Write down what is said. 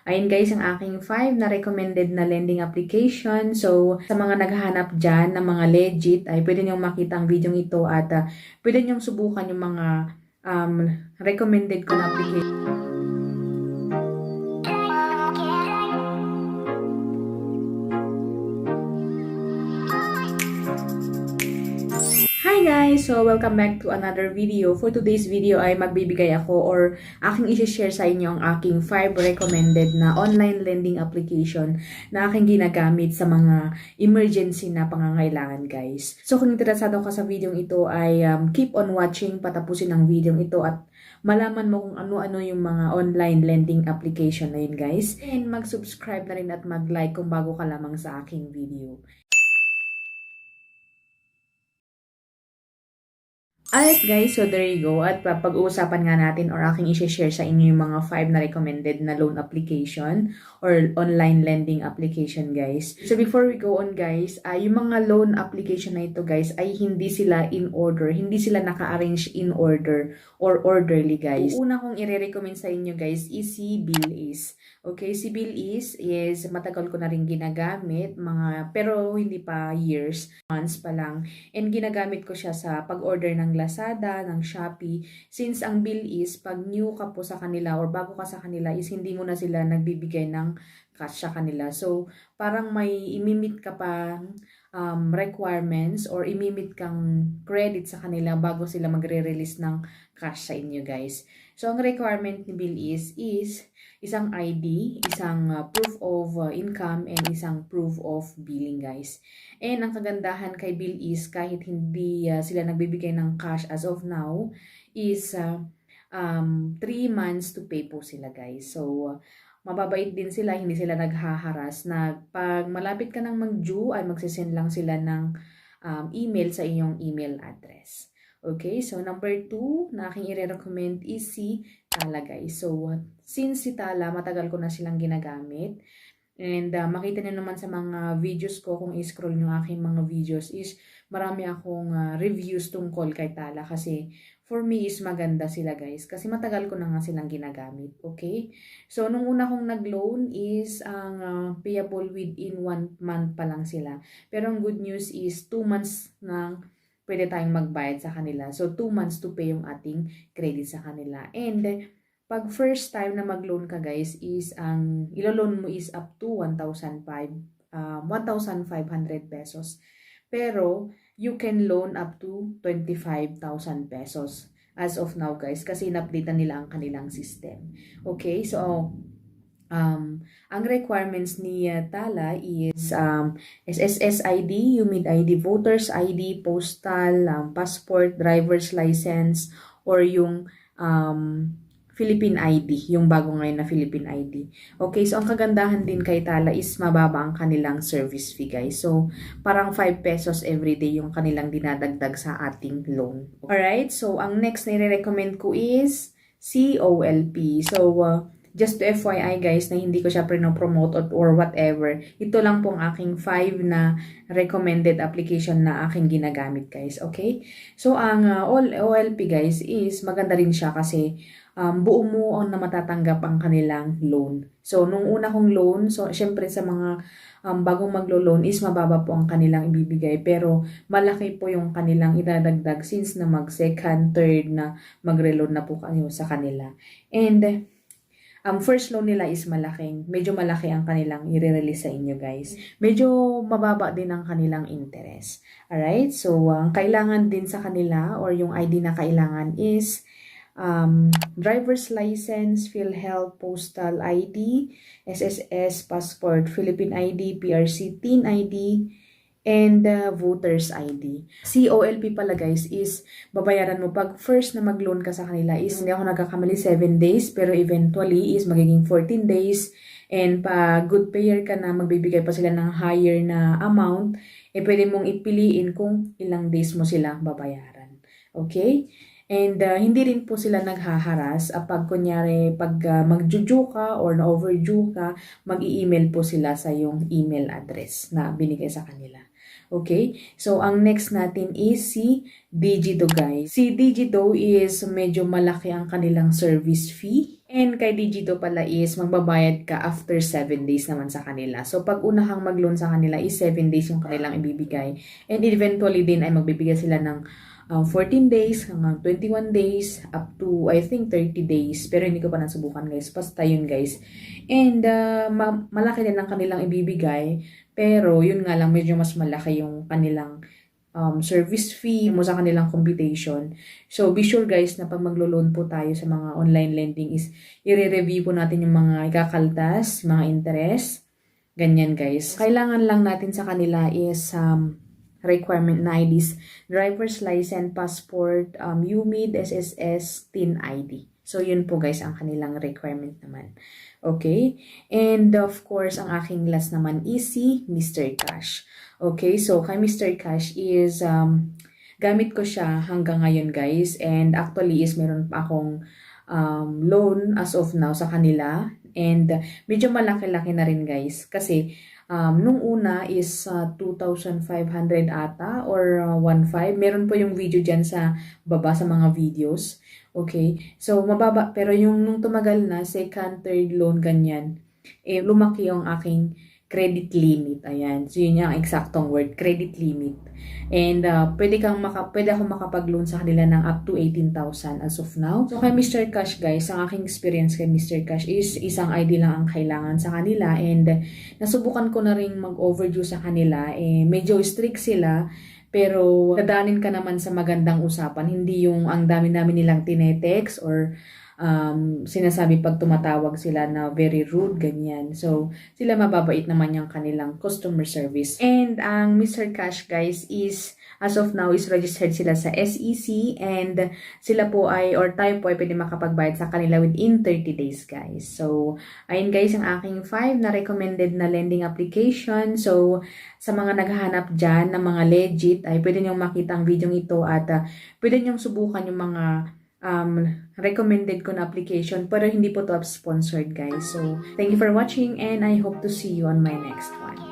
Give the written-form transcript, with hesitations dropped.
Ayun guys, ang aking 5 na recommended na lending application. So, sa mga naghahanap dyan ng mga legit, ay pwede niyong makita ang video ito at pwede niyong subukan yung mga recommended ko na application. Hi guys! So, welcome back to another video. For today's video ay magbibigay ako or aking isi-share sa inyo ang aking 5 recommended na online lending application na aking ginagamit sa mga emergency na pangangailangan guys. So, kung interesado ka sa video ito ay keep on watching, patapusin ang video ito at malaman mo kung ano-ano yung mga online lending application na yun guys. And mag-subscribe na rin at mag-like kung bago ka lamang sa aking video. Alright guys, so there you go. At pag-uusapan nga natin or aking i-share sa inyo yung mga 5 na recommended na loan application or online lending application guys. So before we go on guys, yung mga loan application na ito guys ay hindi sila in order, hindi sila naka-arrange in order or orderly guys. Una kong i-recommend sa inyo guys is si Bilis. Okay, si Bilis is matagal ko na rin ginagamit, pero hindi pa years, months pa lang. And ginagamit ko siya sa pag-order ng Lazada, ng Shopee. Since ang bill is, pag new ka po sa kanila or bago ka sa kanila is hindi mo na sila nagbibigay ng cash sa kanila. So, parang may imimit ka pa requirements or imimit kang credit sa kanila bago sila magre-release ng cash sa inyo guys. So, ang requirement ni bill is isang ID, isang proof of income, and isang proof of billing guys. And ang kagandahan kay bill is kahit hindi sila nagbibigay ng cash as of now is 3 months to pay po sila guys. So, mababait din sila, hindi sila naghaharas na pag malapit ka nang mag-due ay magsisend lang sila ng email sa iyong email address. Okay, so number 2 na aking i-recommend is si Tala guys. So, since si Tala, matagal ko na silang ginagamit. And makita niyo naman sa mga videos ko, kung i-scroll nyo aking mga videos is marami akong reviews tungkol kay Tala kasi for me is maganda sila guys. Kasi matagal ko na nga silang ginagamit. Okay? So, nung una kong nag-loan is ang payable within 1 month pa lang sila. Pero ang good news is 2 months na pwede tayong magbayad sa kanila. So, 2 months to pay yung ating credit sa kanila. And, pag first time na mag-loan ka guys, is ang ilo-loan mo is up to 1,500 pesos. Pero, you can loan up to 25,000 pesos as of now guys. Kasi in-update nila ang kanilang system. Okay, so, ang requirements ni Tala is SSS ID, UMID ID, Voters ID, Postal, Passport, Driver's License, or yung Philippine ID, yung bago ngayon na Philippine ID. Okay, so ang kagandahan din kay Tala is mababa ang kanilang service fee guys. So, parang 5 pesos everyday yung kanilang dinadagdag sa ating loan. Alright, so ang next na i-recommend ko is COLP. So, just to FYI guys na hindi ko siya promote or whatever. Ito lang pong aking 5 na recommended application na aking ginagamit guys. Okay? So, ang OLP guys is maganda rin siya kasi buo mo na matatanggap ang kanilang loan. So, nung una kong loan, so syempre sa mga bagong maglo-loan is mababa po ang kanilang ibibigay. Pero malaki po yung kanilang idadagdag since na mag-second, third na magre-loan na po kayo sa kanila. And first loan nila is medyo malaki ang kanilang i-release sa inyo guys. Medyo mababa din ang kanilang interest. Alright, so ang kailangan din sa kanila or yung ID na kailangan is driver's license, PhilHealth, Postal ID, SSS, Passport, Philippine ID, PRC, TIN ID, and Voters ID. COLP pala guys is babayaran mo pag first na mag-loan ka sa kanila is hindi ako nagkakamali 7 days pero eventually is magiging 14 days and pag good payer ka na magbibigay pa sila ng higher na amount pwede mong ipiliin kung ilang days mo sila babayaran. Okay? And hindi rin po sila naghaharas pag kunyari pag mag-due ka or na-overdue ka, mag-i-email po sila sa yung email address na binigay sa kanila. Okay? So, ang next natin is si Digito, guys. Si Digito is medyo malaki ang kanilang service fee. And kay Digito pala is magbabayad ka after 7 days naman sa kanila. So, pag unahang mag-loan sa kanila is 7 days yung kanilang ibibigay. And eventually din ay magbibigay sila ng 14 days hanggang 21 days up to I think 30 days. Pero hindi ko pa nasubukan, guys. Basta yun, guys. And malaki din ang kanilang ibibigay. Pero yun nga lang, medyo mas malaki yung kanilang service fee mo sa kanilang computation. So, be sure, guys, na pag maglo-loan po tayo sa mga online lending is i-review po natin yung mga ikakaltas, mga interest. Ganyan, guys. Kailangan lang natin sa kanila is requirement na IDs, driver's license, passport, UMID, SSS, TIN ID. So, yun po, guys, ang kanilang requirement naman. Okay? And of course, ang aking last naman is si Mr. Cash. Okay? So, kay Mr. Cash is, gamit ko siya hanggang ngayon, guys. And actually is meron pa akong loan as of now sa kanila. And medyo malaki-laki na rin, guys. Kasi, nung una is 2,500 ata or 1,500. Meron po yung video dyan sa baba sa mga videos. Okay? So, mababa. Pero yung nung tumagal na, second, third loan, ganyan, lumaki yung aking credit limit. Ayan. So, yun yung eksaktong word, credit limit. And pwede akong makapag-loan sa kanila ng up to 18,000 as of now. So, kay Mr. Cash, guys, ang aking experience kay Mr. Cash is isang ID lang ang kailangan sa kanila. And nasubukan ko na rin mag-overdue sa kanila. Medyo strict sila. Pero dadanin ka naman sa magandang usapan, hindi yung ang dami-dami nilang tinetext or sinasabi pag tumatawag sila na very rude, ganyan. So, sila mababait naman yung kanilang customer service. And ang Mr. Cash, guys, is as of now is registered sila sa SEC and sila po ay or tayo po ay pwede makapagbayad sa kanila within 30 days, guys. So, ayun, guys, ang aking 5 na recommended na lending application. So, sa mga naghahanap dyan ng mga legit ay pwede nyong makita ang video ito at pwede nyong subukan yung mga recommended ko na application pero hindi po to sponsored, guys. So, thank you for watching and I hope to see you on my next one.